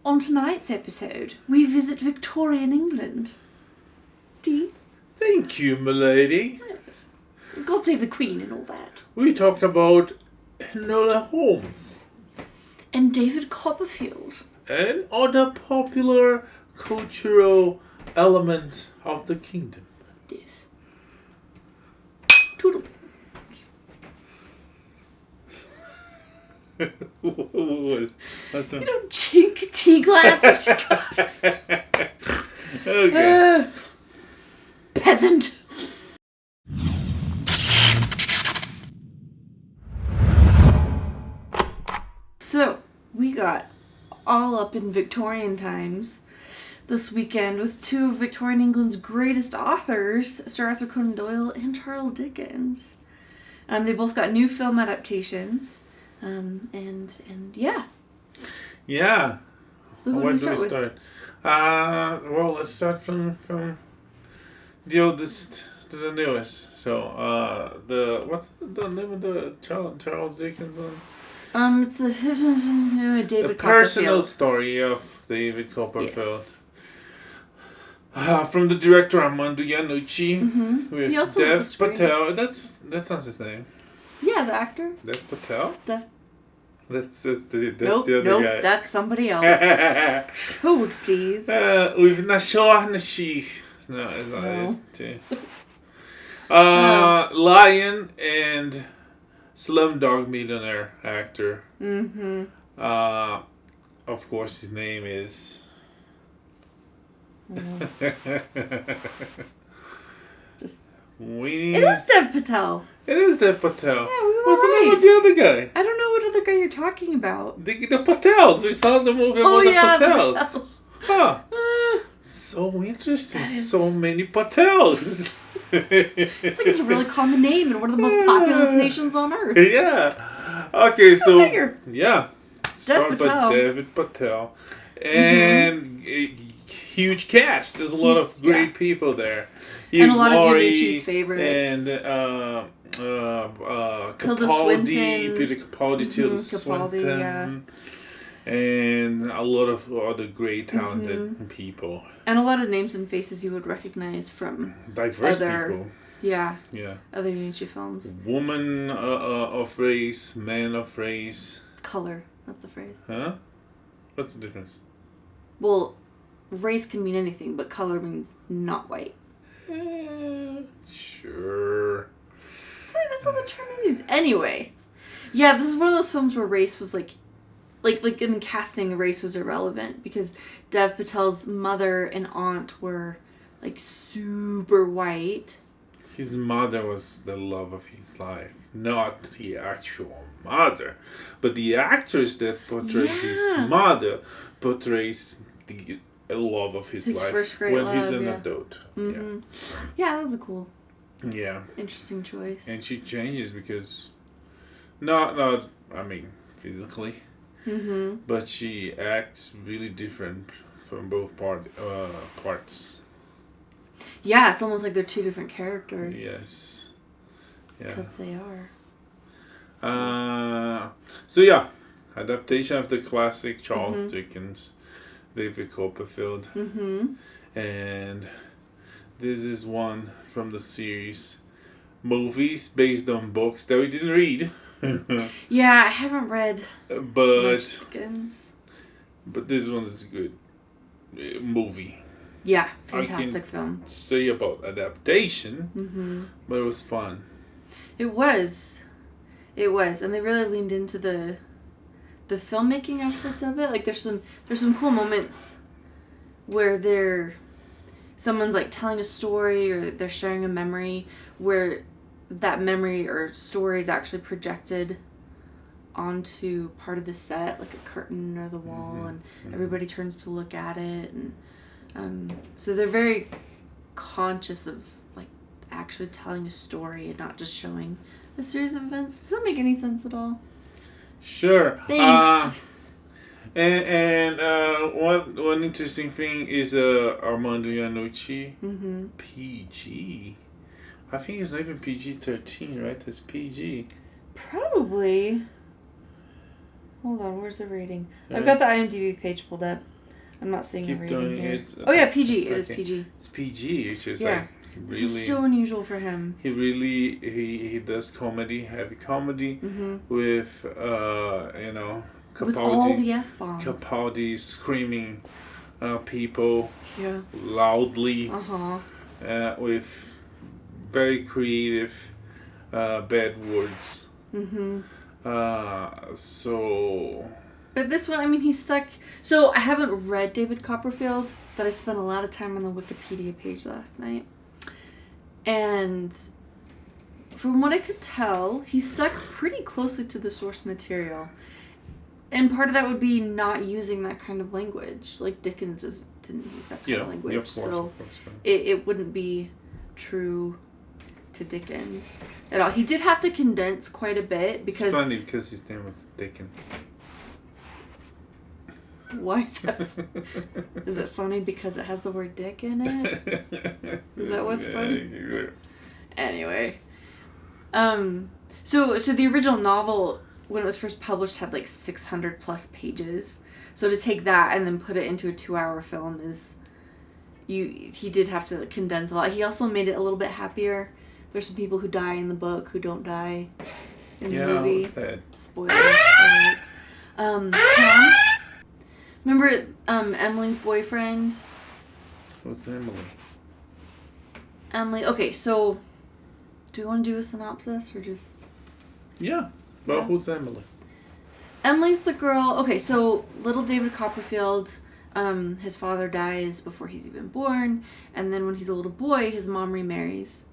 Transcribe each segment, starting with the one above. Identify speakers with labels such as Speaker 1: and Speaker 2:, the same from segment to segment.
Speaker 1: On tonight's episode, we visit Victorian England. Dee?
Speaker 2: Thank you, milady.
Speaker 1: Yes. God save the Queen and all that.
Speaker 2: We talked about Enola Holmes.
Speaker 1: And David Copperfield.
Speaker 2: And other popular cultural element of the kingdom.
Speaker 1: Yes. Toodle.
Speaker 2: What's
Speaker 1: You don't chink tea glasses, you cups.
Speaker 2: Okay.
Speaker 1: Peasant. So, we got all up in Victorian times this weekend with two of Victorian England's greatest authors, Sir Arthur Conan Doyle and Charles Dickens. They both got new film adaptations. And yeah.
Speaker 2: Yeah.
Speaker 1: So who
Speaker 2: Where
Speaker 1: do
Speaker 2: do we
Speaker 1: we
Speaker 2: start? Well, let's start from the oldest to the newest. So, what's the name of the Charles Dickens one?
Speaker 1: It's the David
Speaker 2: The personal
Speaker 1: Copperfield.
Speaker 2: story of David Copperfield. Yes. From the director Armando Ianucci with
Speaker 1: He also
Speaker 2: Dev Patel. That's not his name.
Speaker 1: Yeah, the actor.
Speaker 2: Dev Patel. That's the
Speaker 1: Nope,
Speaker 2: other guy.
Speaker 1: That's somebody else. Hold, please.
Speaker 2: With Nashor Nashi. No, it's not
Speaker 1: No.
Speaker 2: it. Lion and Slumdog Millionaire actor.
Speaker 1: Mm-hmm.
Speaker 2: Of course, his name is.
Speaker 1: Just.
Speaker 2: It
Speaker 1: It is Dev Patel.
Speaker 2: It is Dev Patel.
Speaker 1: Yeah, we were
Speaker 2: What's the name
Speaker 1: right.
Speaker 2: of the other guy?
Speaker 1: I don't know what other guy you're talking about.
Speaker 2: The Patels. We saw the movie about the Patels.
Speaker 1: The Patels.
Speaker 2: Huh. So interesting.
Speaker 1: Is...
Speaker 2: So many Patels.
Speaker 1: It's like it's a really common name in one of the most populous nations on earth.
Speaker 2: Yeah. Okay, so
Speaker 1: figure.
Speaker 2: yeah. Start
Speaker 1: Patel.
Speaker 2: by David Patel. And a huge cast. There's a lot of great people there.
Speaker 1: And a lot
Speaker 2: Laurie,
Speaker 1: of Ianucci's favorites.
Speaker 2: And
Speaker 1: Tilda
Speaker 2: Capaldi,
Speaker 1: Swinton.
Speaker 2: Peter Capaldi, Tilda
Speaker 1: Capaldi,
Speaker 2: Swinton.
Speaker 1: yeah.
Speaker 2: And a lot of other great talented people.
Speaker 1: And a lot of names and faces you would recognize from
Speaker 2: Diverse
Speaker 1: other,
Speaker 2: people.
Speaker 1: Yeah.
Speaker 2: Yeah.
Speaker 1: Other Ianucci films.
Speaker 2: Woman of race, man of race.
Speaker 1: Color. That's the phrase.
Speaker 2: Huh? What's the difference?
Speaker 1: Well, race can mean anything, but color means not white.
Speaker 2: Sure.
Speaker 1: That's not the term I use. Anyway. Yeah, this is one of those films where race was like in casting, the race was irrelevant because Dev Patel's mother and aunt were like super white.
Speaker 2: His mother was the love of his life, not the actual mother, but the actress that portrays his mother portrays the love of his life
Speaker 1: first great
Speaker 2: when
Speaker 1: love,
Speaker 2: he's an adult.
Speaker 1: Yeah, that was a cool,
Speaker 2: interesting
Speaker 1: choice.
Speaker 2: And she changes because, physically. But she acts really different from both parts.
Speaker 1: Yeah, it's almost like they're two different characters.
Speaker 2: Yes. Yeah.
Speaker 1: Because they are.
Speaker 2: Adaptation of the classic Charles Dickens, David Copperfield. And this is one from the series movies based on books that we didn't read.
Speaker 1: Yeah, I haven't read much Dickens.
Speaker 2: But this one is a good movie.
Speaker 1: Yeah, fantastic film.
Speaker 2: Say about adaptation, but it was fun.
Speaker 1: It was, and they really leaned into the filmmaking aspect of it. Like there's some cool moments where someone's like telling a story or they're sharing a memory where that memory or story is actually projected onto part of the set, like a curtain or the wall, and everybody turns to look at it, and so they're very conscious of like actually telling a story and not just showing a series of events. Does that make any sense at all?
Speaker 2: Sure.
Speaker 1: Thanks.
Speaker 2: One interesting thing is Armando Ianucci. PG. I think it's not even PG-13, right? It's PG.
Speaker 1: Probably. Hold on, where's the rating? I've got the IMDb page pulled up. I'm not seeing
Speaker 2: Keep
Speaker 1: the rating
Speaker 2: doing
Speaker 1: here.
Speaker 2: it.
Speaker 1: Oh yeah, PG. It is PG.
Speaker 2: It's PG, which is
Speaker 1: Yeah.
Speaker 2: like really.
Speaker 1: This is so unusual for him.
Speaker 2: He does comedy, heavy comedy, with Capaldi.
Speaker 1: With all the F-bombs.
Speaker 2: Capaldi screaming, people.
Speaker 1: Yeah.
Speaker 2: Loudly. With very creative, bad words. So.
Speaker 1: But this one, I mean, he's stuck. So I haven't read David Copperfield, but I spent a lot of time on the Wikipedia page last night. And from what I could tell, he's stuck pretty closely to the source material. And part of that would be not using that kind of language. Like Dickens didn't use that kind of language.
Speaker 2: Yeah, of course,
Speaker 1: so it wouldn't be true to Dickens at all. He did have to condense quite a bit because...
Speaker 2: It's funny because his name was Dickens.
Speaker 1: Why is that? Is it funny because it has the word dick in it? Is that what's funny? Anyway. So the original novel, when it was first published, had like 600 plus pages. So to take that and then put it into a 2-hour film he did have to condense a lot. He also made it a little bit happier. There's some people who die in the book who don't die in the movie.
Speaker 2: Yeah, that?
Speaker 1: Spoiler. Pam? Remember Emily's boyfriend?
Speaker 2: Who's Emily?
Speaker 1: Emily. Okay, so do you want to do a synopsis or just...
Speaker 2: Yeah. Well, who's Emily?
Speaker 1: Emily's the girl... Okay, so little David Copperfield, his father dies before he's even born. And then when he's a little boy, his mom remarries.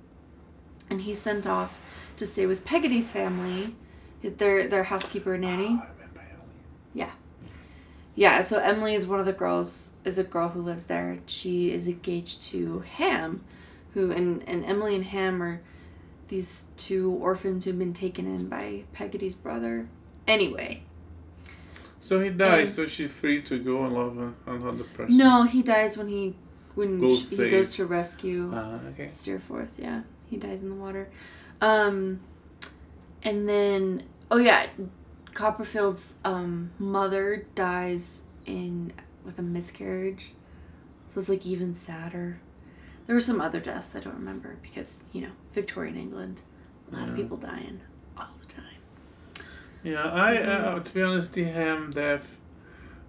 Speaker 1: And he's sent off to stay with Peggotty's family, their housekeeper and nanny.
Speaker 2: Oh, I remember Emily.
Speaker 1: Yeah. Yeah, so Emily is one of the girls, is a girl who lives there. She is engaged to Ham, and Emily and Ham are these two orphans who've been taken in by Peggotty's brother. Anyway.
Speaker 2: So he dies, so she's free to go and love another person?
Speaker 1: No, he dies when he goes to rescue Steerforth, yeah. He dies in the water. And then, Copperfield's mother dies with a miscarriage. So it's like even sadder. There were some other deaths I don't remember because, Victorian England, a lot of people dying all the time.
Speaker 2: Yeah, to be honest, the Ham death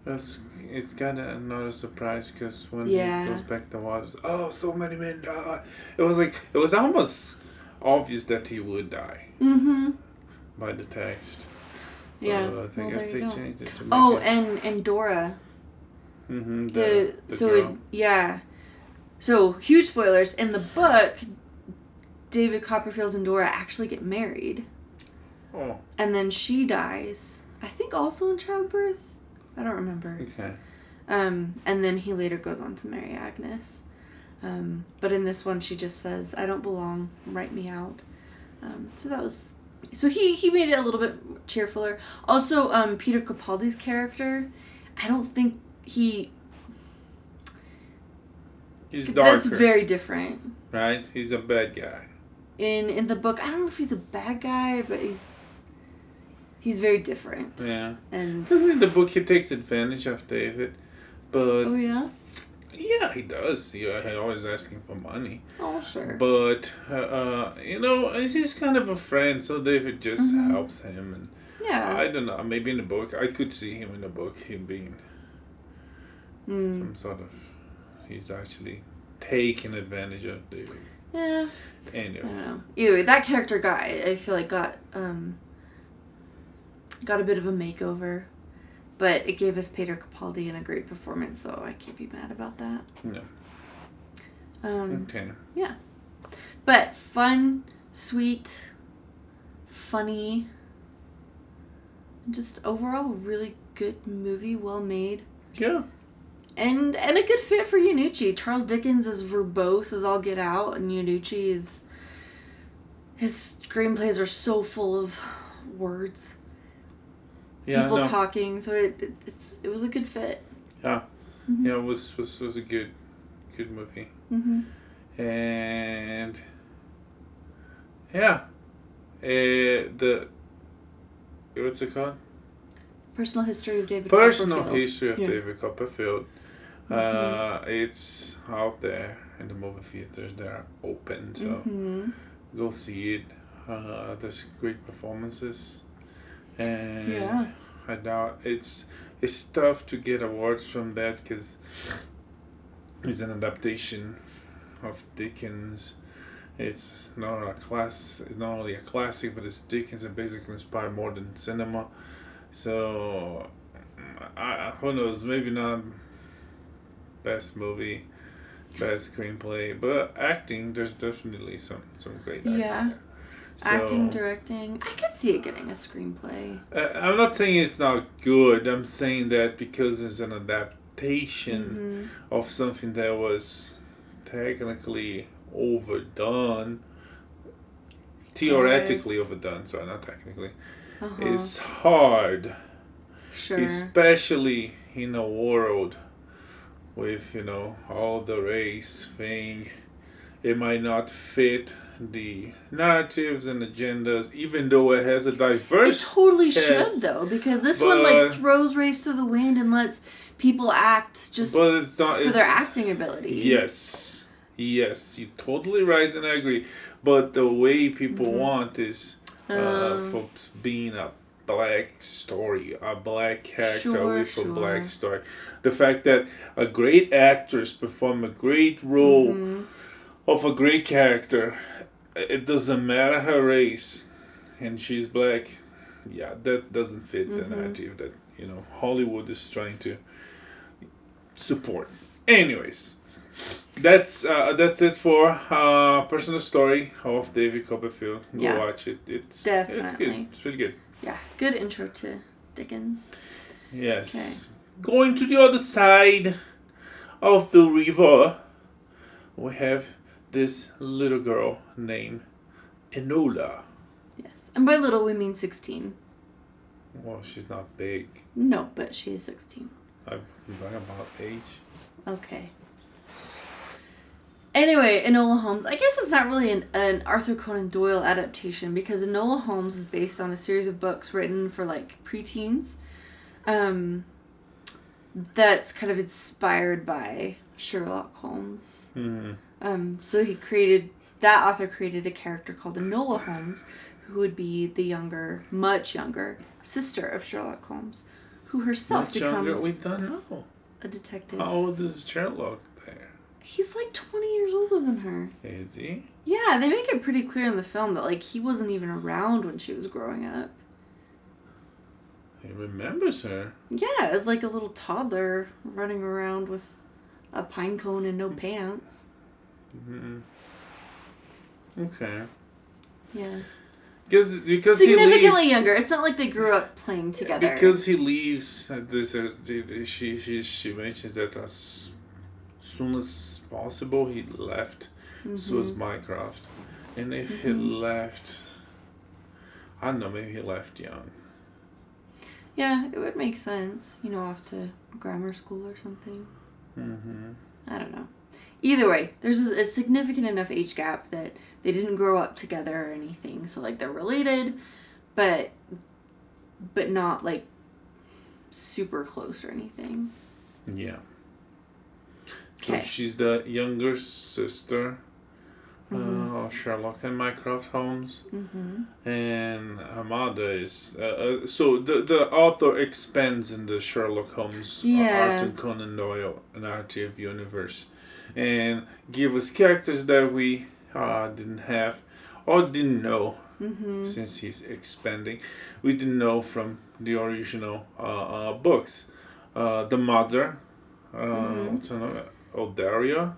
Speaker 2: it's kind of not a surprise because when he goes back to water, so many men die. It was almost obvious that he would die. By the text.
Speaker 1: Yeah.
Speaker 2: I guess they changed it to
Speaker 1: make and Dora. So huge spoilers. In the book, David Copperfield and Dora actually get married.
Speaker 2: Oh.
Speaker 1: And then she dies. I think also in childbirth. I don't remember.
Speaker 2: Okay.
Speaker 1: And then he later goes on to marry Agnes. But in this one, she just says, "I don't belong. Write me out." So he made it a little bit cheerfuler. Also, Peter Capaldi's character, I don't think he's darker. That's very different.
Speaker 2: Right? He's a bad guy.
Speaker 1: In the book, I don't know if he's a bad guy, but he's very different.
Speaker 2: Yeah.
Speaker 1: And
Speaker 2: in the book, he takes advantage of David, but...
Speaker 1: Oh, yeah?
Speaker 2: Yeah, he does. He's always asking for money.
Speaker 1: Oh, sure.
Speaker 2: But, he's kind of a friend, so David just helps him. And
Speaker 1: yeah.
Speaker 2: I don't know, maybe in the book, I could see him in the book, him being some sort of... He's actually taking advantage of David.
Speaker 1: Yeah.
Speaker 2: Anyways.
Speaker 1: I don't know. Either way, that character I feel like got a bit of a makeover. But it gave us Peter Capaldi in a great performance, so I can't be mad about that.
Speaker 2: No. Okay.
Speaker 1: Yeah. But fun, sweet, funny, just overall really good movie, well made.
Speaker 2: Yeah.
Speaker 1: And a good fit for Ianucci. Charles Dickens is verbose as all get out, and Ianucci his screenplays are so full of words.
Speaker 2: Yeah,
Speaker 1: people talking, so it was a good fit.
Speaker 2: Yeah, yeah, it was a good movie. And what's it called?
Speaker 1: Personal History of David
Speaker 2: Personal
Speaker 1: Copperfield.
Speaker 2: History of David Copperfield It's out there in the movie theaters. They're open, so go see it. There's great performances, and I doubt it's tough to get awards from that because it's an adaptation of Dickens. It's not only a classic, but it's Dickens and basically inspired modern cinema. So, who knows? Maybe not best movie, best screenplay, but acting. There's definitely some great acting.
Speaker 1: Yeah, so, acting, directing. I could see it getting a screenplay.
Speaker 2: I'm not saying it's not good. I'm saying that because it's an adaptation of something that was technically overdone, theoretically overdone, sorry, not technically, it's hard, especially in a world with, all the race thing. It might not fit the narratives and agendas, even though it has a diverse
Speaker 1: It totally should, though, because this one throws race to the wind and lets people act just for their acting ability.
Speaker 2: Yes, you're totally right, and I agree. But the way people want is for being a black story, a black character with a black story. The fact that a great actress perform a great role of a great character, it doesn't matter her race, and she's black. Yeah, that doesn't fit the narrative that Hollywood is trying to support. Anyways. That's it for personal story of David Copperfield. Go watch it. It's good. It's really good.
Speaker 1: Yeah, good intro to Dickens.
Speaker 2: Yes. Okay. Going to the other side of the river, we have this little girl named Enola.
Speaker 1: Yes, and by little we mean 16.
Speaker 2: Well, she's not big.
Speaker 1: No, but she is 16.
Speaker 2: I wasn't talking about age.
Speaker 1: Okay. Anyway, Enola Holmes. I guess it's not really an Arthur Conan Doyle adaptation because Enola Holmes is based on a series of books written for preteens. That's kind of inspired by Sherlock Holmes. So that author created a character called Enola Holmes, who would be the much younger sister of Sherlock Holmes, who herself becomes
Speaker 2: we don't know.
Speaker 1: A detective.
Speaker 2: How old is Sherlock there?
Speaker 1: He's 20 years older than her.
Speaker 2: Is he?
Speaker 1: Yeah, they make it pretty clear in the film that he wasn't even around when she was growing up.
Speaker 2: He remembers her.
Speaker 1: Yeah, as a little toddler running around with a pine cone and no pants.
Speaker 2: Okay.
Speaker 1: Yeah.
Speaker 2: Because
Speaker 1: significantly younger. It's not like they grew up playing together.
Speaker 2: Because he leaves. She mentions that as soon as possible he left Suez Minecraft, and if he left, I don't know, maybe he left young.
Speaker 1: Yeah, it would make sense. Off to grammar school or something. I don't know. Either way, there's a significant enough age gap that they didn't grow up together or anything. So they're related, but not super close or anything.
Speaker 2: Yeah. So she's the younger sister of Sherlock and Mycroft Holmes, and her mother is. So the author expands in the Sherlock Holmes Arthur Conan Doyle narrative universe, and give us characters that we didn't have or didn't know. Since he's expanding, we didn't know from the original books. The mother, what's her name? Eudoria.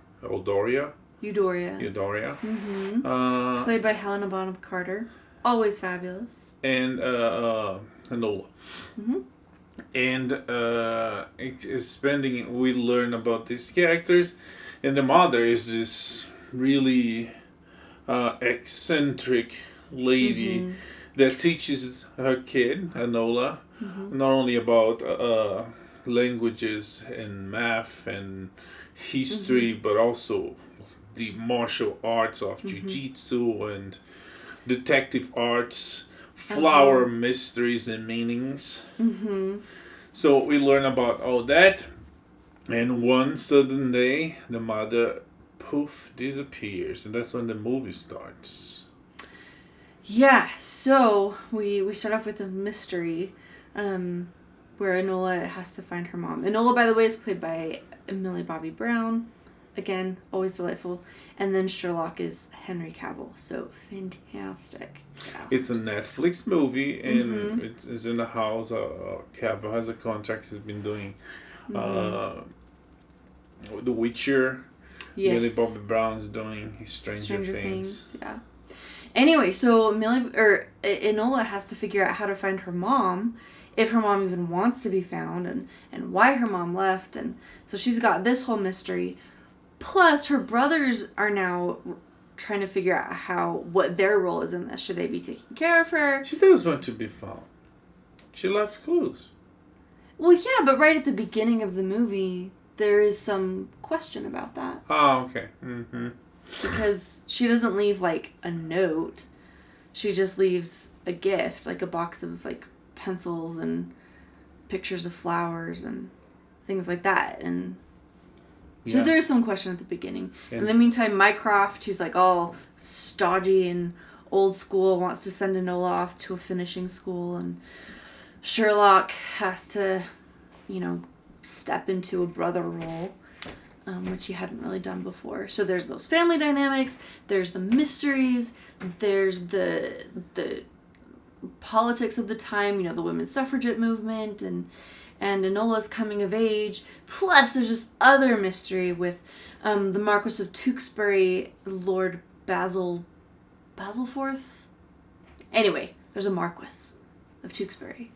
Speaker 1: Played by Helena Bonham Carter. Always fabulous.
Speaker 2: And Enola. And expanding, we learn about these characters, and the mother is this really eccentric lady that teaches her kid Enola not only about languages and math and history, but also the martial arts of jiu-jitsu and detective arts, flower mysteries and meanings. So we learn about all that, And one sudden day, the mother, poof, disappears. And that's when the movie starts.
Speaker 1: Yeah, so we start off with this mystery where Enola has to find her mom. Enola, by the way, is played by Millie Bobby Brown. Again, always delightful. And then Sherlock is Henry Cavill. So fantastic. Yeah.
Speaker 2: It's a Netflix movie, and it's in the house. Cavill has a contract. He's been doing The Witcher.
Speaker 1: Yes.
Speaker 2: Millie Bobby Brown is doing Stranger Things.
Speaker 1: Yeah. Anyway, so Enola has to figure out how to find her mom, if her mom even wants to be found, and why her mom left, and so she's got this whole mystery. Plus, her brothers are now trying to figure out what their role is in this. Should they be taking care of her?
Speaker 2: She does want to be found. She left clues.
Speaker 1: Well, yeah, but right at the beginning of the movie, there is some question about that.
Speaker 2: Oh, okay. Mm-hmm.
Speaker 1: Because she doesn't leave, like, a note. She just leaves a gift, like a box of, like, pencils and pictures of flowers and things like that. And so there is some question at the beginning.
Speaker 2: Yeah.
Speaker 1: In the meantime, Mycroft, who's, like, all stodgy and old school, wants to send Enola off to a finishing school. And Sherlock has to, step into a brother role. Which he hadn't really done before. So there's those family dynamics, there's the mysteries, there's the politics of the time, the women's suffragette movement, and Enola's coming of age. Plus, there's this other mystery with the Marquis of Tewkesbury, Lord Basilforth? Anyway, there's a Marquis of Tewkesbury.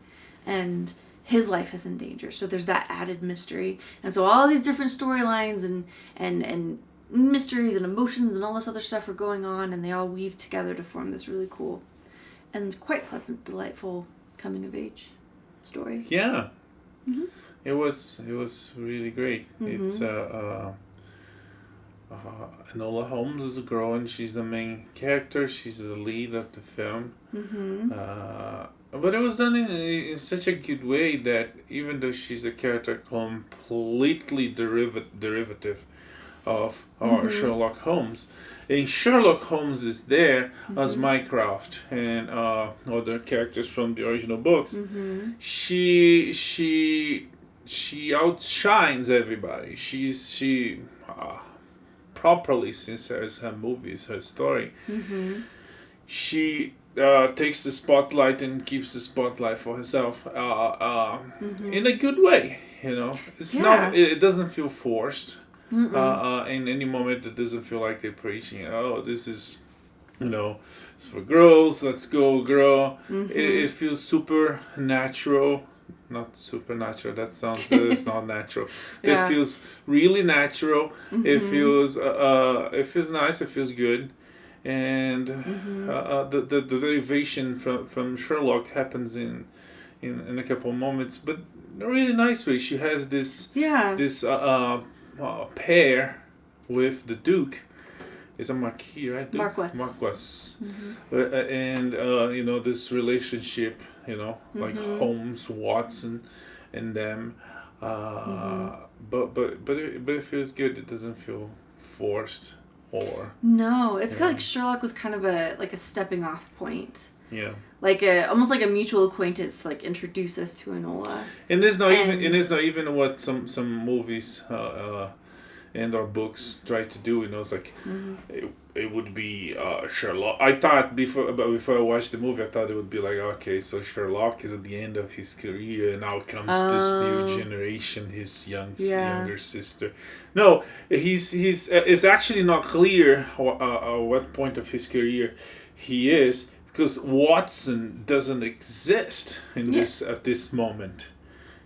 Speaker 1: And his life is in danger, so there's that added mystery, and so all these different storylines and mysteries and emotions and all this other stuff are going on, and they all weave together to form this really cool and quite pleasant, delightful coming of age story.
Speaker 2: Yeah, it was really great. It's Enola Holmes is a girl, and she's the main character. She's the lead of the film. But it was done in such a good way that even though she's a character completely derivative of Sherlock Holmes, and Sherlock Holmes is there as Mycroft and other characters from the original books, she outshines everybody. She properly, since her movies, her story, she takes the spotlight and keeps the spotlight for herself in a good way. It's not. It doesn't feel forced. In any moment, it doesn't feel like they're preaching. Oh, this is, it's for girls. Let's go, girl. It feels super natural. Not supernatural. That sounds good. It's not natural. It feels really natural. It feels nice. It feels good. And the derivation from Sherlock happens in a couple of moments, but in a really nice way. She has this pair with the Duke. It's a Marquis, right? Duke? Marquis. And this relationship, like Holmes, Watson, and them. But it feels good. It doesn't feel forced.
Speaker 1: No, it's kind of like Sherlock was kind of a stepping off point.
Speaker 2: Yeah.
Speaker 1: Like almost like a mutual acquaintance to like introduce us to Enola.
Speaker 2: And it's not even what some movies and our books try to do. It's like it would be Sherlock. I thought before I watched the movie, I thought it would be like, okay, so Sherlock is at the end of his career, and now comes this new generation, his younger sister. No, it's actually not clear what point of his career he is, because Watson doesn't exist at this moment.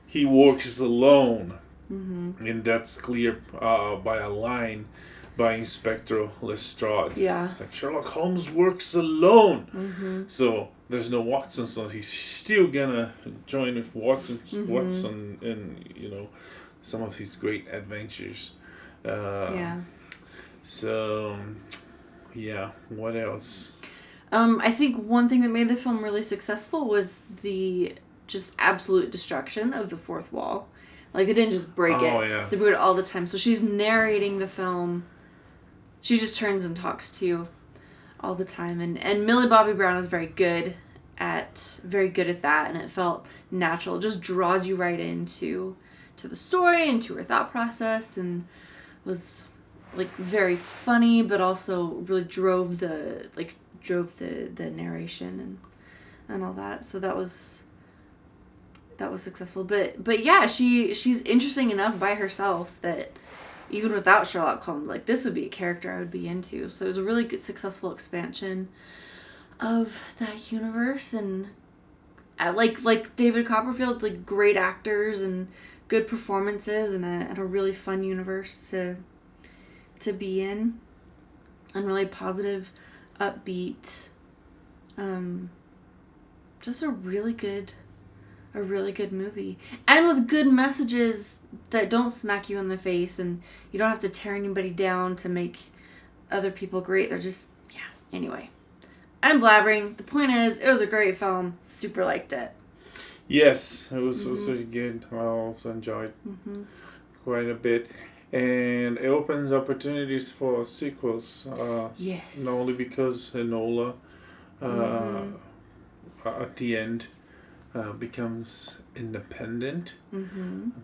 Speaker 2: He works alone. And that's clear by a line by Inspector Lestrade. Yeah. It's like Sherlock Holmes works alone. So there's no Watson, so he's still gonna join with Watson in some of his great adventures. So what else?
Speaker 1: I think one thing that made the film really successful was the just absolute destruction of the fourth wall. Like, they didn't just break it.
Speaker 2: Oh, yeah.
Speaker 1: They broke it all the time. So she's narrating the film. She just turns and talks to you all the time. And Millie Bobby Brown is very good at that, and it felt natural. It just draws you right into the story and to her thought process, and was like very funny, but also really drove the narration and all that. So that was successful. But yeah, she's interesting enough by herself that even without Sherlock Holmes, like, this would be a character I would be into. So it was a really good, successful expansion of that universe, and like David Copperfield, like, great actors and good performances, and a really fun universe to be in, and really positive, upbeat, just a really good movie, and with good messages that don't smack you in the face, and you don't have to tear anybody down to make other people great. They're just, yeah. Anyway, I'm blabbering. The point is, it was a great film. Super liked it.
Speaker 2: Yes, it was really good. I also enjoyed quite a bit. And it opens opportunities for sequels.
Speaker 1: Yes.
Speaker 2: Not only because Enola, at the end, becomes independent,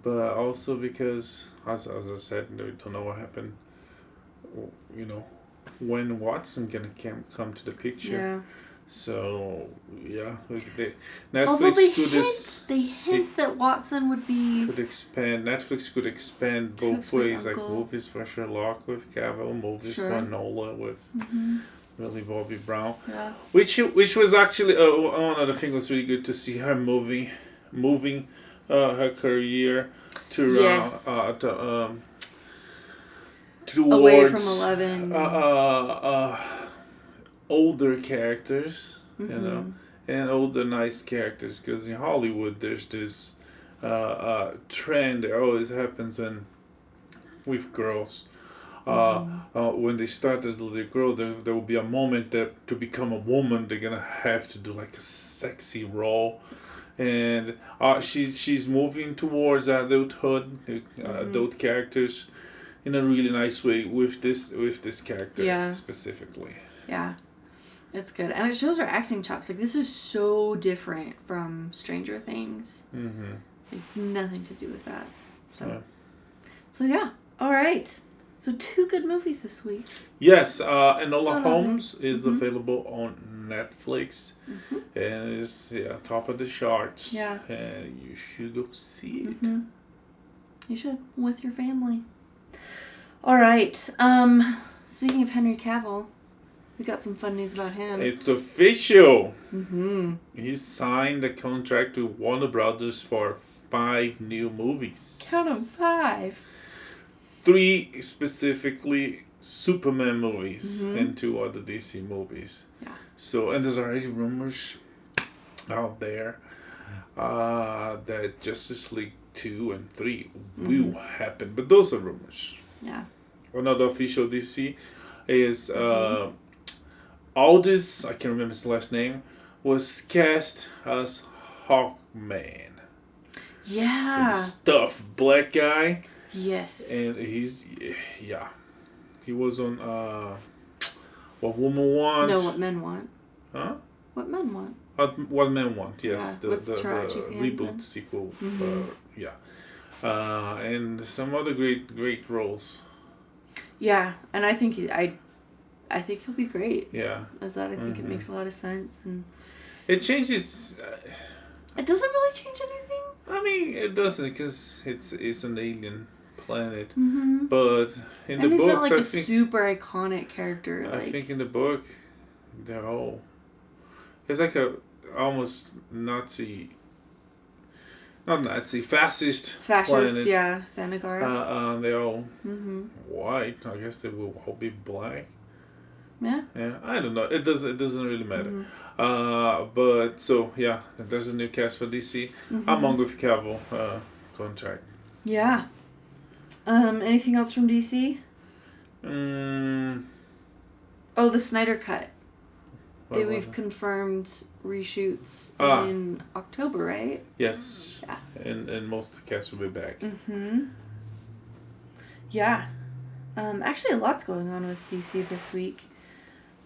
Speaker 2: but also because, as I said, we don't know what happened. You know, when Watson gonna come to the picture.
Speaker 1: Yeah.
Speaker 2: So yeah,
Speaker 1: Netflix they hint that Watson would be
Speaker 2: Netflix could expand both ways, like movies for Sherlock with Cavill, movies for Enola with Millie Bobby Brown.
Speaker 1: Yeah.
Speaker 2: Which was actually one of the things was really good to see her moving her career towards
Speaker 1: away from 11.
Speaker 2: Older characters, you know, and older nice characters, because in Hollywood there's this trend that always happens with girls. When they start as a little girl, there will be a moment that to become a woman they're gonna have to do like a sexy role, and she's moving towards adulthood, adult characters, in a really nice way with this character specifically.
Speaker 1: Yeah. It's good. And it shows her acting chops. Like, this is so different from Stranger Things. Like, nothing to do with that. So yeah. All right. So 2 good movies this week.
Speaker 2: Yes. Enola Holmes is available on Netflix. And it's top of the charts.
Speaker 1: Yeah.
Speaker 2: And you should go see it.
Speaker 1: You should. With your family. All right. Speaking of Henry Cavill, we got some fun news about him.
Speaker 2: It's official. He signed a contract with Warner Brothers for 5 new movies.
Speaker 1: Count 'em, 5.
Speaker 2: 3 specifically Superman movies and 2 other DC movies.
Speaker 1: Yeah.
Speaker 2: So, and there's already rumors out there that Justice League 2 and 3 will happen, but those are rumors.
Speaker 1: Yeah.
Speaker 2: Another official DC is Aldis, I can't remember his last name, was cast as Hawkman.
Speaker 1: Yeah.
Speaker 2: So the stuffed black guy.
Speaker 1: Yes.
Speaker 2: And he was on What Women Want.
Speaker 1: No, What Men Want.
Speaker 2: Huh?
Speaker 1: What Men Want.
Speaker 2: What Men Want, yes.
Speaker 1: Yeah,
Speaker 2: the reboot sequel. And some other great roles.
Speaker 1: Yeah, and I think I think he'll be great.
Speaker 2: Yeah.
Speaker 1: As that, I think it makes a lot of sense, and
Speaker 2: it changes.
Speaker 1: It doesn't really change anything.
Speaker 2: I mean, it doesn't, because it's an alien planet. But in the books,
Speaker 1: he's not like a super iconic character.
Speaker 2: I think in the book, they're all. It's like a almost Nazi. Not Nazi, fascist.
Speaker 1: Fascist, yeah, Thanagar.
Speaker 2: They're all white. I guess they will all be black.
Speaker 1: Yeah.
Speaker 2: Yeah, I don't know. It doesn't really matter. But so yeah, there's a new cast for DC. I'm on with Cavill contract.
Speaker 1: Yeah. Anything else from DC? Oh, the Snyder Cut. We've confirmed reshoots in October, right?
Speaker 2: Yes.
Speaker 1: Yeah.
Speaker 2: And most of the cast will be back.
Speaker 1: Mm-hmm. Yeah. Actually, a lot's going on with DC this week.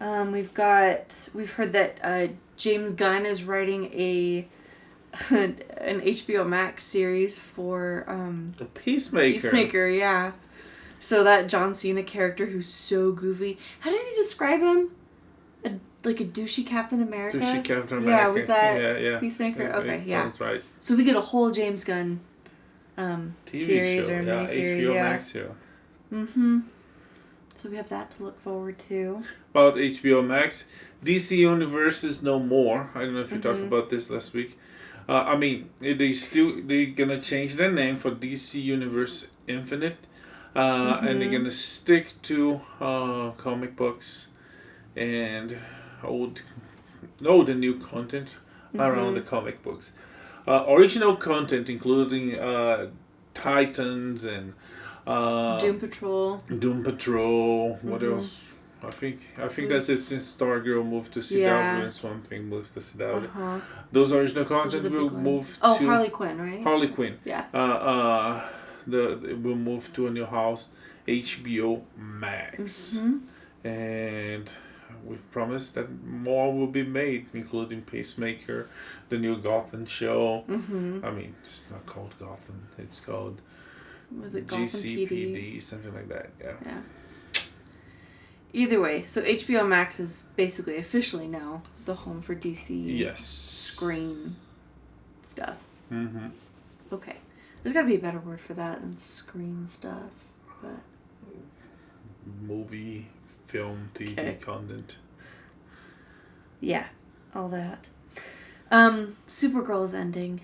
Speaker 1: We've heard that James Gunn is writing an HBO Max series for
Speaker 2: A Peacemaker.
Speaker 1: Peacemaker, yeah. So that John Cena character who's so goofy. How did he describe him? Like a douchey Captain America?
Speaker 2: Douchey Captain America.
Speaker 1: Yeah, was that
Speaker 2: Yeah,
Speaker 1: Peacemaker? Okay, yeah.
Speaker 2: Sounds right.
Speaker 1: So we get a whole James Gunn
Speaker 2: TV
Speaker 1: series
Speaker 2: show,
Speaker 1: or miniseries.
Speaker 2: HBO
Speaker 1: Yeah.
Speaker 2: Max show.
Speaker 1: Mm-hmm. So we have that to look forward to.
Speaker 2: About HBO Max, DC Universe is no more. I don't know if you talked about this last week. They're gonna change their name for DC Universe Infinite, and they're gonna stick to comic books and the new content around the comic books. Original content including Titans and
Speaker 1: Doom Patrol.
Speaker 2: What else? I think that's it since Stargirl moved to CW and Swamp Thing moved to CW. Those original content will move to
Speaker 1: Harley Quinn, right?
Speaker 2: Harley Quinn.
Speaker 1: Yeah.
Speaker 2: It will move to a new house, HBO Max, and we've promised that more will be made, including Peacemaker, the new Gotham show. I mean, it's not called Gotham; it's called GCPD, something like that. Yeah.
Speaker 1: Either way, so HBO Max is basically officially now the home for DC screen stuff. Okay. There's got to be a better word for that than screen stuff. But
Speaker 2: movie, film, TV content.
Speaker 1: Yeah, all that. Supergirl is ending.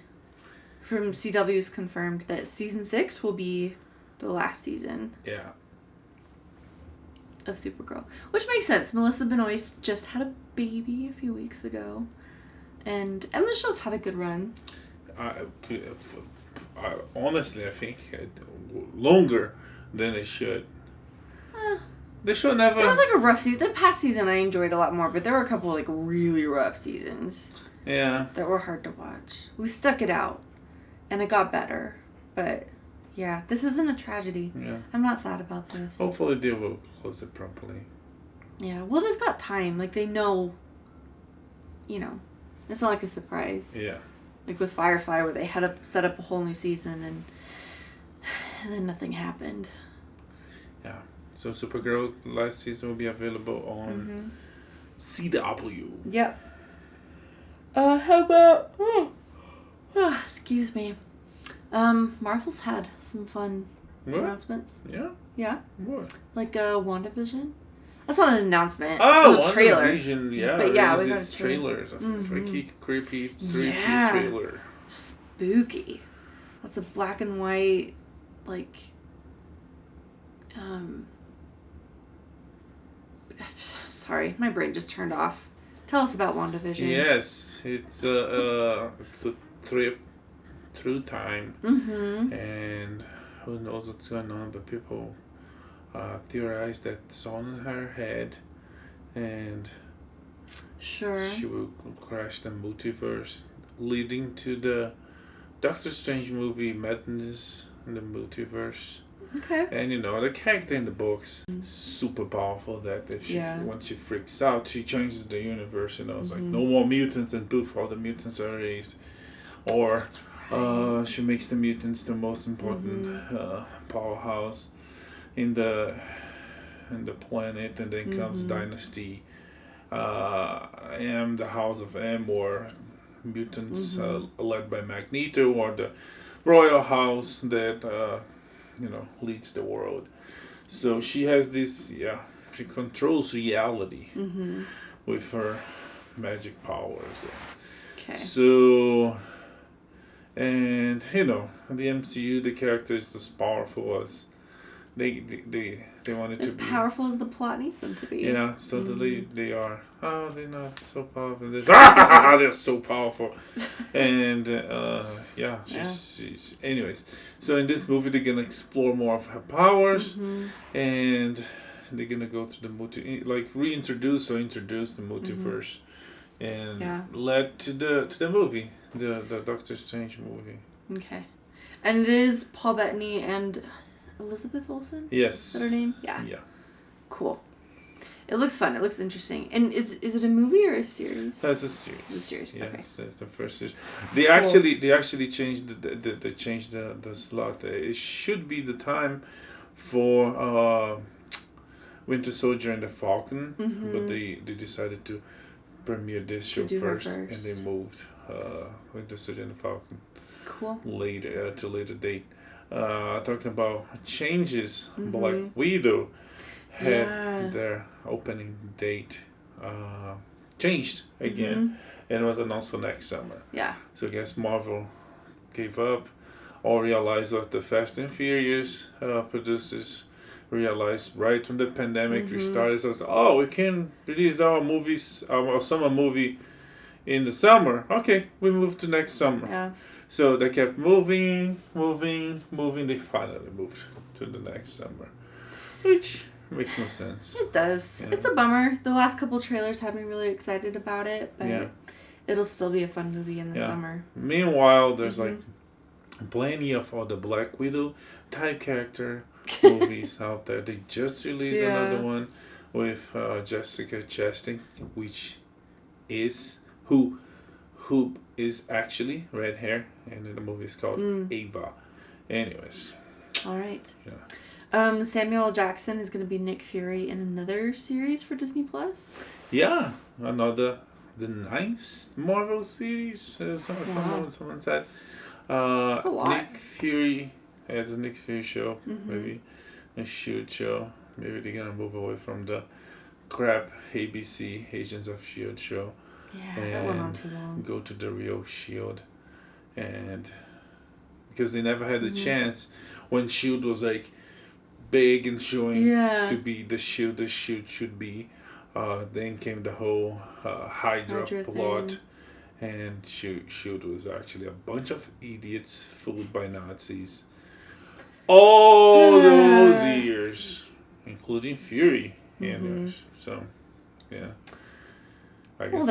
Speaker 1: From CW's confirmed that season 6 will be the last season.
Speaker 2: Yeah.
Speaker 1: Of Supergirl, which makes sense. Melissa Benoist just had a baby a few weeks ago, and the show's had a good run.
Speaker 2: Honestly, I think longer than it should. The show never.
Speaker 1: It was like a rough season. The past season I enjoyed a lot more, but there were a couple like really rough seasons.
Speaker 2: Yeah.
Speaker 1: That were hard to watch. We stuck it out, and it got better, but. Yeah, this isn't a tragedy.
Speaker 2: Yeah.
Speaker 1: I'm not sad about this.
Speaker 2: Hopefully they will close it properly.
Speaker 1: Yeah, well, they've got time. Like, they know, it's not like a surprise.
Speaker 2: Yeah.
Speaker 1: Like with Firefly, where they had set up a whole new season, and then nothing happened.
Speaker 2: Yeah. So Supergirl last season will be available on CW.
Speaker 1: Yep. How about... excuse me. Marvel's had some fun announcements.
Speaker 2: Yeah?
Speaker 1: Yeah.
Speaker 2: What?
Speaker 1: Like WandaVision. That's not an announcement.
Speaker 2: Oh,
Speaker 1: it was a trailer.
Speaker 2: WandaVision, yeah.
Speaker 1: But yeah, we got
Speaker 2: a trailer. It's a freaky, creepy 3D trailer.
Speaker 1: Spooky. That's a black and white, like, sorry, my brain just turned off. Tell us about WandaVision.
Speaker 2: Yes, it's a trip through time, and who knows what's going on, but people theorize that it's on her head, and she will crash the multiverse, leading to the Doctor Strange movie Madness in the Multiverse.
Speaker 1: Okay.
Speaker 2: And the character in the books super powerful. That if once she freaks out, she changes the universe. It's like no more mutants, and poof, all the mutants are raised. Or she makes the mutants the most important powerhouse in the planet, and then comes Dynasty, the House of M, or mutants led by Magneto, or the Royal House that leads the world. So she has this, she controls reality with her magic powers.
Speaker 1: Okay.
Speaker 2: So, and the MCU, the character is as powerful as they wanted to be.
Speaker 1: As powerful as the plot needs them to be.
Speaker 2: Yeah, suddenly they are. Oh, they're not so powerful. They're so powerful. And she's anyways. So in this movie, they're gonna explore more of her powers, and they're gonna go to the reintroduce the multiverse and led to the movie, the Doctor Strange movie.
Speaker 1: Okay. And it is Paul Bettany and Elizabeth Olsen?
Speaker 2: Yes.
Speaker 1: Is that her name? Yeah.
Speaker 2: Yeah.
Speaker 1: Cool. It looks fun. It looks interesting. And is it a movie or a series?
Speaker 2: That's a series.
Speaker 1: It's a series.
Speaker 2: Yes,
Speaker 1: okay.
Speaker 2: that's the first series. They actually changed the slot. It should be the time for Winter Soldier and the Falcon, but they decided to premiere this show first, and they moved Winter Soldier and the Falcon later to later date. Talking about changes, Black Widow had their opening date changed again, and it was announced for next summer.
Speaker 1: Yeah.
Speaker 2: So I guess Marvel gave up, or realized what the Fast and Furious producers realized right when the pandemic restarted. So we can release our movies, our summer movie in the summer. Okay, we move to next summer.
Speaker 1: Yeah.
Speaker 2: So they kept moving. They finally moved to the next summer, which makes no sense.
Speaker 1: It does. Yeah. It's a bummer. The last couple trailers have me really excited about it, but it'll still be a fun movie in the summer.
Speaker 2: Meanwhile, there's like plenty of other Black Widow type character movies out there. They just released another one with Jessica Chastain, which is who is actually red hair, and then the movie is called Ava. Anyways.
Speaker 1: All right.
Speaker 2: Yeah.
Speaker 1: Samuel L. Jackson is going to be Nick Fury in another series for Disney Plus.
Speaker 2: Yeah, the 9th Marvel series. Someone said.
Speaker 1: That's a lot.
Speaker 2: Nick Fury has a Nick Fury show, maybe a shoot show. Maybe they're gonna move away from the crap ABC Agents of S.H.I.E.L.D. show.
Speaker 1: Yeah, that went on too long.
Speaker 2: Go to the real S.H.I.E.L.D. and because they never had the chance when S.H.I.E.L.D. was like big and showing to be the S.H.I.E.L.D. should be. Then came the whole Hydra plot
Speaker 1: thing.
Speaker 2: And S.H.I.E.L.D. was actually a bunch of idiots fooled by Nazis. All those years, including Fury. So, yeah. I guess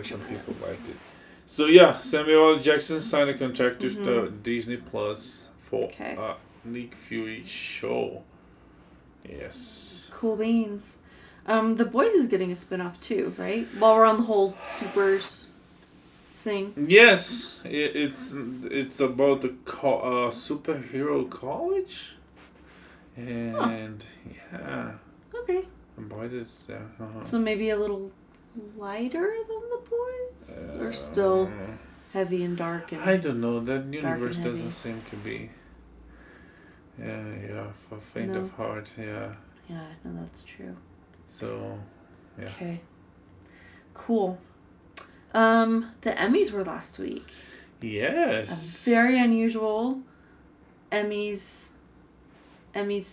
Speaker 2: some people liked it. So yeah, Samuel L. Jackson signed a contract with Disney Plus for a Nick Fury show. Yes.
Speaker 1: Cool beans. The Boys is getting a spinoff too, right? While we're on the whole supers thing.
Speaker 2: Yes, it's about the superhero college, and
Speaker 1: Okay.
Speaker 2: The Boys is
Speaker 1: So maybe a little lighter than the Boys, or still heavy and dark. And
Speaker 2: I don't know. That universe doesn't seem to be. For faint of heart. Yeah.
Speaker 1: Yeah, no, that's true.
Speaker 2: So, yeah.
Speaker 1: Okay. Cool. The Emmys were last week.
Speaker 2: Yes.
Speaker 1: A very unusual Emmys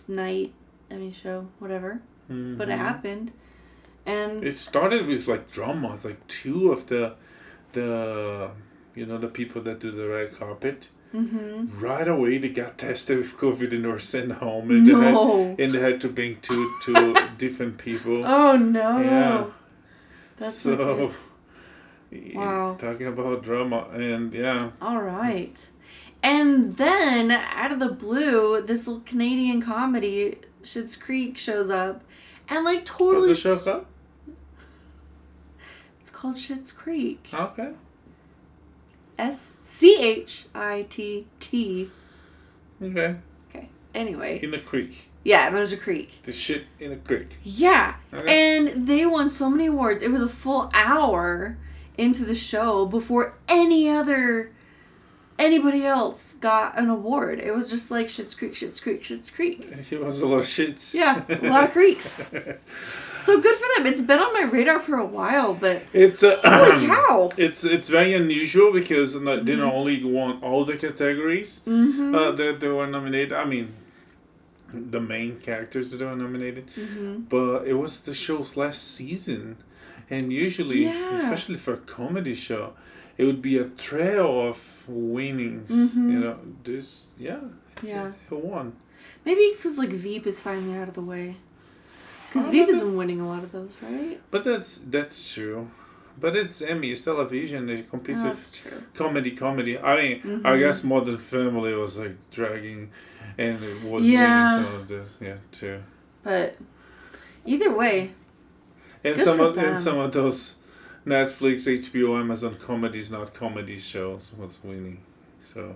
Speaker 1: night, Emmy show, whatever. But it happened. And
Speaker 2: it started with like drama. It's like two of the people that do the red carpet. Right away they got tested with COVID and were sent home, and they had to bring two different people.
Speaker 1: Oh no!
Speaker 2: Yeah,
Speaker 1: that's
Speaker 2: so.
Speaker 1: Wow.
Speaker 2: Talking about drama and
Speaker 1: All right, and then out of the blue, this little Canadian comedy, Schitt's Creek, shows up, and like totally.
Speaker 2: What's the show called?
Speaker 1: It's called Schitt's Creek.
Speaker 2: Okay.
Speaker 1: SCHITT.
Speaker 2: Okay.
Speaker 1: Anyway.
Speaker 2: In the creek.
Speaker 1: Yeah, there's a creek.
Speaker 2: The shit in a creek.
Speaker 1: Yeah.
Speaker 2: Okay.
Speaker 1: And they won so many awards. It was a full hour into the show before anybody else got an award. It was just like Schitt's Creek, Schitt's Creek, Schitt's Creek.
Speaker 2: It was a lot of shits.
Speaker 1: Yeah, a lot of creeks. So good for them. It's been on my radar for a while, but
Speaker 2: it's
Speaker 1: holy cow.
Speaker 2: It's very unusual because they not only won all the categories that they were nominated. I mean, the main characters that were nominated, but it was the show's last season, and usually, especially for a comedy show, it would be a trail of winnings. It won.
Speaker 1: Maybe it's because like Veep is finally out of the way. Because Veep has been winning a lot of those, right?
Speaker 2: But that's true. But it's Emmy, it's television. It competes
Speaker 1: That's
Speaker 2: with
Speaker 1: true.
Speaker 2: comedy. I mean, I guess Modern Family was like dragging, and it was winning some of this, too.
Speaker 1: But either way,
Speaker 2: and some of those Netflix, HBO, Amazon comedies, not comedy shows, was winning. So,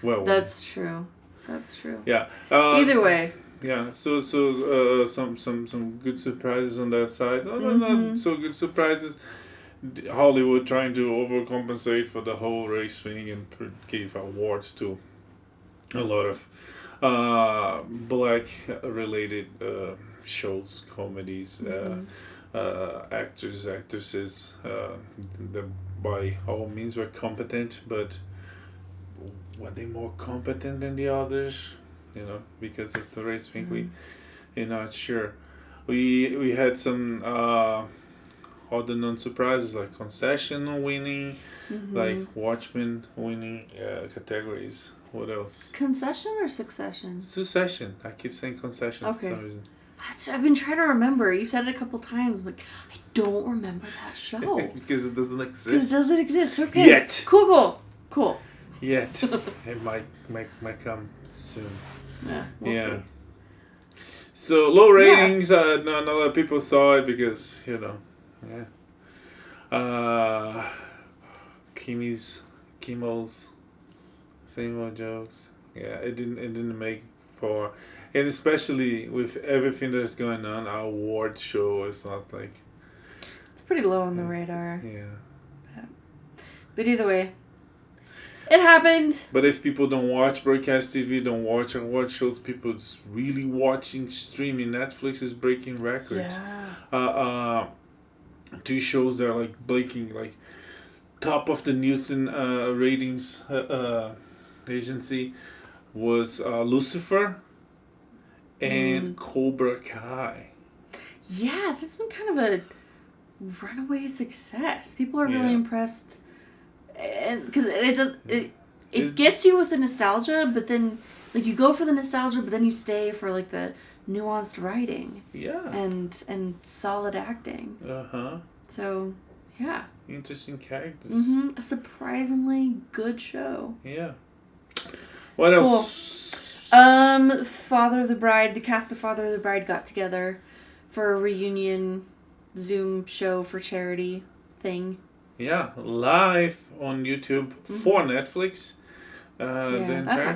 Speaker 1: that's true. That's true.
Speaker 2: Yeah.
Speaker 1: Either way.
Speaker 2: Yeah. So some good surprises on that side. Not so good surprises. Hollywood trying to overcompensate for the whole race thing and gave awards to a lot of black related shows, comedies, actors, actresses that by all means were competent, but were they more competent than the others? Because of the race thing, we're not sure. We had some other non-surprises like Concession winning, like Watchmen winning categories. What else?
Speaker 1: Concession or Succession?
Speaker 2: Succession. I keep saying Concession for some reason.
Speaker 1: I've been trying to remember. You've said it a couple times. Like, I don't remember that show.
Speaker 2: Because it doesn't exist.
Speaker 1: Because it doesn't exist. Okay.
Speaker 2: Yet.
Speaker 1: Cool.
Speaker 2: Yet. It might come soon.
Speaker 1: Yeah. We'll see.
Speaker 2: So low ratings. Not a lot of people saw it because Kimmel's same old jokes. Yeah, it didn't make for, and especially with everything that's going on, our award show is not like.
Speaker 1: It's pretty low on the radar.
Speaker 2: Yeah.
Speaker 1: But either way, it happened.
Speaker 2: But if people don't watch broadcast TV, don't watch award shows, people's really watching streaming. Netflix is breaking records.
Speaker 1: Yeah.
Speaker 2: 2 shows that are like breaking like top of the Nielsen ratings agency was Lucifer and Cobra Kai.
Speaker 1: Yeah, that's been kind of a runaway success. People are really impressed, and because it gets you with the nostalgia, but then like you go for the nostalgia, but then you stay for like the nuanced writing.
Speaker 2: Yeah.
Speaker 1: And solid acting. So, yeah.
Speaker 2: Interesting characters.
Speaker 1: A surprisingly good show.
Speaker 2: Yeah. What else?
Speaker 1: Father of the Bride. The cast of Father of the Bride got together for a reunion Zoom show for charity thing.
Speaker 2: Yeah, live on YouTube for Netflix. The entire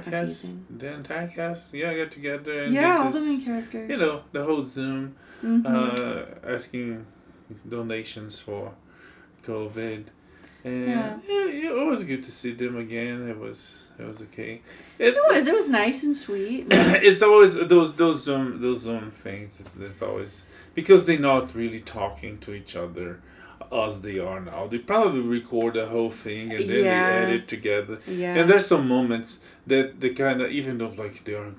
Speaker 2: cast, got together and
Speaker 1: all the main characters.
Speaker 2: The whole Zoom, asking donations for COVID, and it was good to see them again. It was okay. It
Speaker 1: was nice and sweet.
Speaker 2: It's always those Zoom things. It's always because they're not really talking to each other as they are now. They probably record the whole thing and then they edit together. Yeah. And there's some moments that they kind of, even though like they are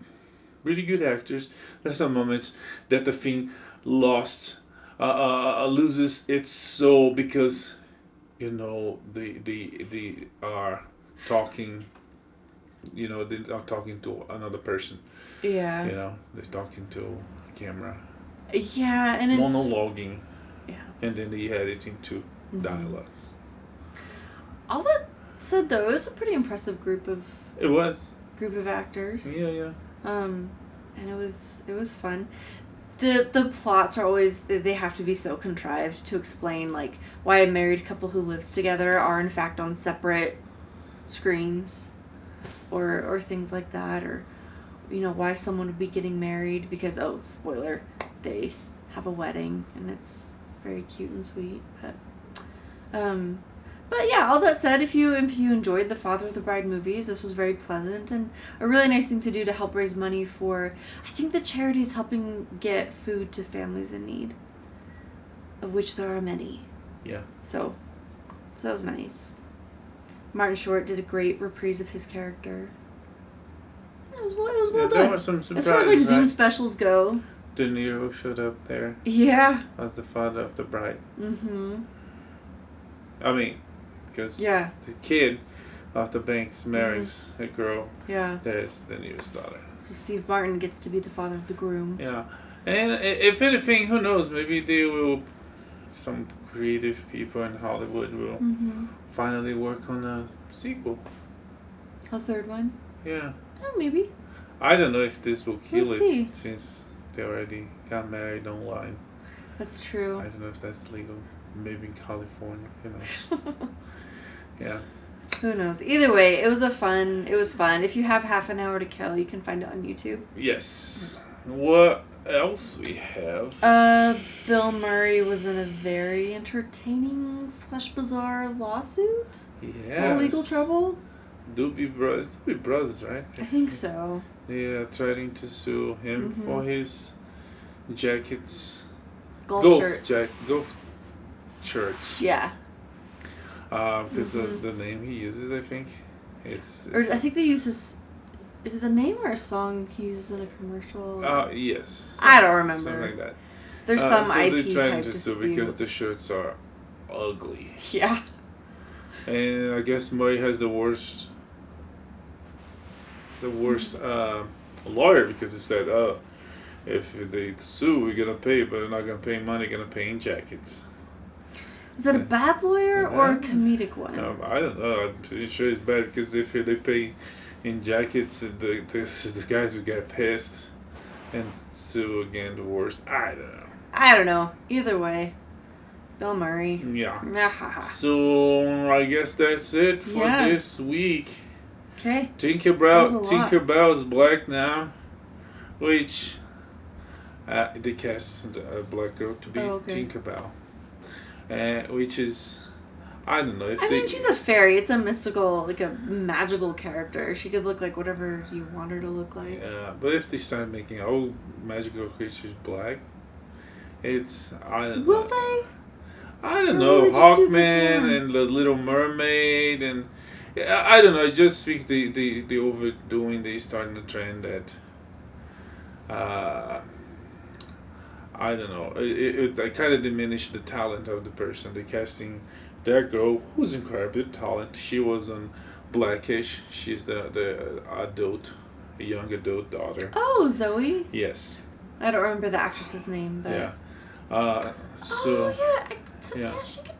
Speaker 2: really good actors, there's some moments that the thing loses its soul because they are talking. They're not talking to another person.
Speaker 1: Yeah.
Speaker 2: They're talking to a camera.
Speaker 1: Yeah, and it's
Speaker 2: monologuing. And then they edit into dialogues. All
Speaker 1: that said, though, it was a pretty impressive group of actors.
Speaker 2: Yeah.
Speaker 1: And it was fun. The plots are always, they have to be so contrived to explain like why a married couple who lives together are in fact on separate screens, or things like that, or why someone would be getting married because spoiler, they have a wedding and it's very cute and sweet, but yeah, all that said, if you enjoyed the Father of the Bride movies, this was very pleasant and a really nice thing to do to help raise money for, I think the charity is helping get food to families in need, of which there are many.
Speaker 2: Yeah.
Speaker 1: So that was nice. Martin Short did a great reprise of his character. It was well done.
Speaker 2: There were some surprises.
Speaker 1: As far as like Zoom specials go.
Speaker 2: De Niro showed up there.
Speaker 1: Yeah.
Speaker 2: As the father of the bride. I mean, because the kid of the Banks marries a girl.
Speaker 1: Yeah.
Speaker 2: There's De Niro's daughter.
Speaker 1: So Steve Martin gets to be the father of the groom.
Speaker 2: Yeah. And if anything, who knows, maybe they will, some creative people in Hollywood will finally work on a sequel.
Speaker 1: A third one?
Speaker 2: Yeah.
Speaker 1: Oh, maybe.
Speaker 2: I don't know if this will kill
Speaker 1: We'll
Speaker 2: it
Speaker 1: see.
Speaker 2: since they already got married online.
Speaker 1: That's true.
Speaker 2: I don't know if that's legal. Maybe in California, you know. Yeah.
Speaker 1: Who knows? Either way, it was fun. If you have half an hour to kill, you can find it on YouTube.
Speaker 2: Yes. What else we have?
Speaker 1: Bill Murray was in a very entertaining / bizarre lawsuit.
Speaker 2: Yes.
Speaker 1: Legal trouble.
Speaker 2: Doobie Brothers, right?
Speaker 1: I think so.
Speaker 2: They are trying to sue him for his jackets.
Speaker 1: Golf shirts.
Speaker 2: Golf shirts.
Speaker 1: Yeah.
Speaker 2: Because the name he uses, I think. It's
Speaker 1: I think they use his... Is it the name or a song he uses in a commercial?
Speaker 2: Yes.
Speaker 1: I don't remember.
Speaker 2: Something like that.
Speaker 1: There's some
Speaker 2: so
Speaker 1: IP
Speaker 2: they're trying
Speaker 1: type
Speaker 2: to sue
Speaker 1: dispute.
Speaker 2: because the shirts are ugly.
Speaker 1: Yeah.
Speaker 2: And I guess Murray has the worst lawyer because he said, if they sue, we're going to pay, but they're not going to pay money, they're going to pay in jackets.
Speaker 1: Is that a bad lawyer or a comedic one?
Speaker 2: I don't know. I'm pretty sure it's bad because if they pay in jackets, the guys will get pissed and sue again the worst. I don't know.
Speaker 1: Either way, Bill Murray.
Speaker 2: Yeah. So I guess that's it for this week.
Speaker 1: Okay.
Speaker 2: Tinkerbell's black now, which they cast a black girl to be Tinkerbell. Which is, I don't know if
Speaker 1: I mean, she's a fairy. It's a mystical, like a magical character. She could look like whatever you want her to look like.
Speaker 2: Yeah, but if they start making all magical creatures black, it's, I don't know.
Speaker 1: Will they?
Speaker 2: I don't know. Hawkman and the Little Mermaid and I don't know. I just think they overdoing. They starting a trend that. I don't know. It kind of diminished the talent of the person. They casting that girl who's incredible talent. She was on Blackish. She's the young adult daughter.
Speaker 1: Oh, Zoe.
Speaker 2: Yes.
Speaker 1: I don't remember the actress's name, but
Speaker 2: yeah.
Speaker 1: She could.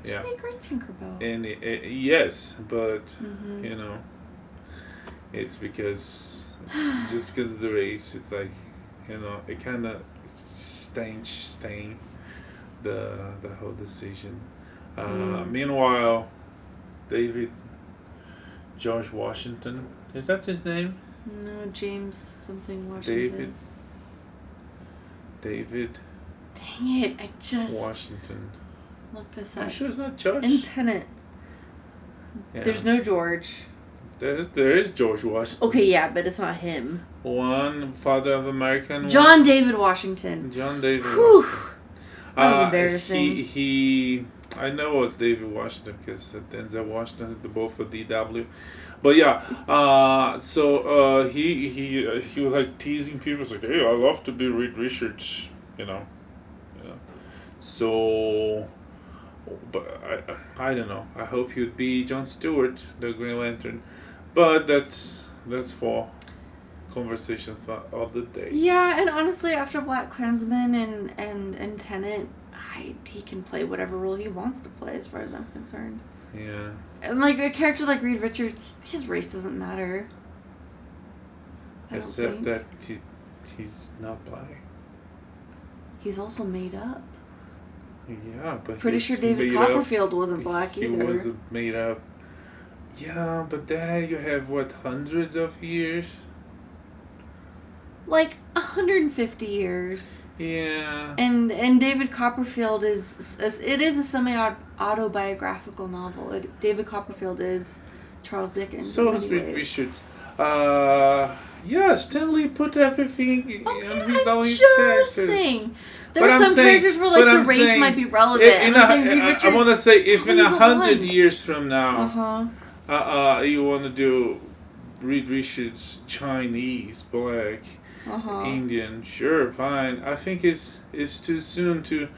Speaker 1: She'd be a great Tinkerbell.
Speaker 2: And yes, but you know, it's because of the race. It's like. You know, it kind of stain the whole decision. Meanwhile, George Washington, is that his name?
Speaker 1: No, James something Washington.
Speaker 2: David.
Speaker 1: Dang it! I just
Speaker 2: Washington.
Speaker 1: Look this up.
Speaker 2: I'm sure it's not George.
Speaker 1: In Tenet. Yeah. There's no George.
Speaker 2: There is George Washington.
Speaker 1: Okay, yeah, but it's not him.
Speaker 2: One father of American.
Speaker 1: John David Washington.
Speaker 2: Washington.
Speaker 1: That was embarrassing.
Speaker 2: I know it's David Washington because Denzel Washington, the both for DW. But yeah, so he was like teasing people. It's like, hey, I love to be Reed Richards, you know. So, but I don't know. I hope he'd be Jon Stewart, the Green Lantern. But that's for conversation for other days.
Speaker 1: Yeah, and honestly, after BlacKkKlansman and Tenet, he can play whatever role he wants to play, as far as I'm concerned.
Speaker 2: Yeah.
Speaker 1: And like a character like Reed Richards, his race doesn't matter.
Speaker 2: Except that he's not black.
Speaker 1: He's also made up.
Speaker 2: Yeah, but
Speaker 1: pretty sure David Copperfield wasn't black either.
Speaker 2: He wasn't made up. Yeah, but there you have hundreds of years?
Speaker 1: Like 150 years.
Speaker 2: Yeah.
Speaker 1: And David Copperfield is a semi-autobiographical novel. David Copperfield is Charles Dickens.
Speaker 2: So is Reed Richards. Stanley put everything on his characters.
Speaker 1: Saying. There are some characters where the race might be relevant.
Speaker 2: I want to say if in 100 years from now, you want to do Reed Richards Chinese, black, Indian, sure, fine. I think it's too soon to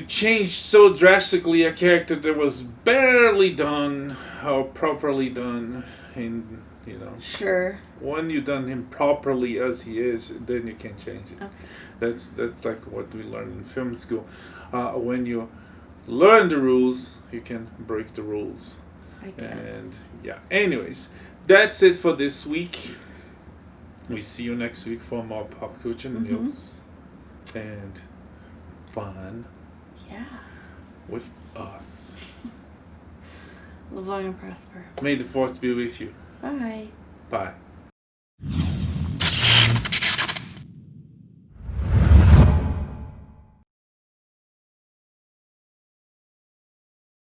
Speaker 2: change so drastically a character that was barely done or properly done in you know.
Speaker 1: Sure.
Speaker 2: When you done him properly as he is, then you can change it.
Speaker 1: Okay.
Speaker 2: That's like what we learned in film school. When you learn the rules, you can break the rules.
Speaker 1: I guess.
Speaker 2: And yeah. Anyways, that's it for this week. We see you next week for more pop culture news and fun.
Speaker 1: Yeah.
Speaker 2: With us.
Speaker 1: Live long and prosper.
Speaker 2: May the force be with you.
Speaker 1: Bye.
Speaker 2: Bye.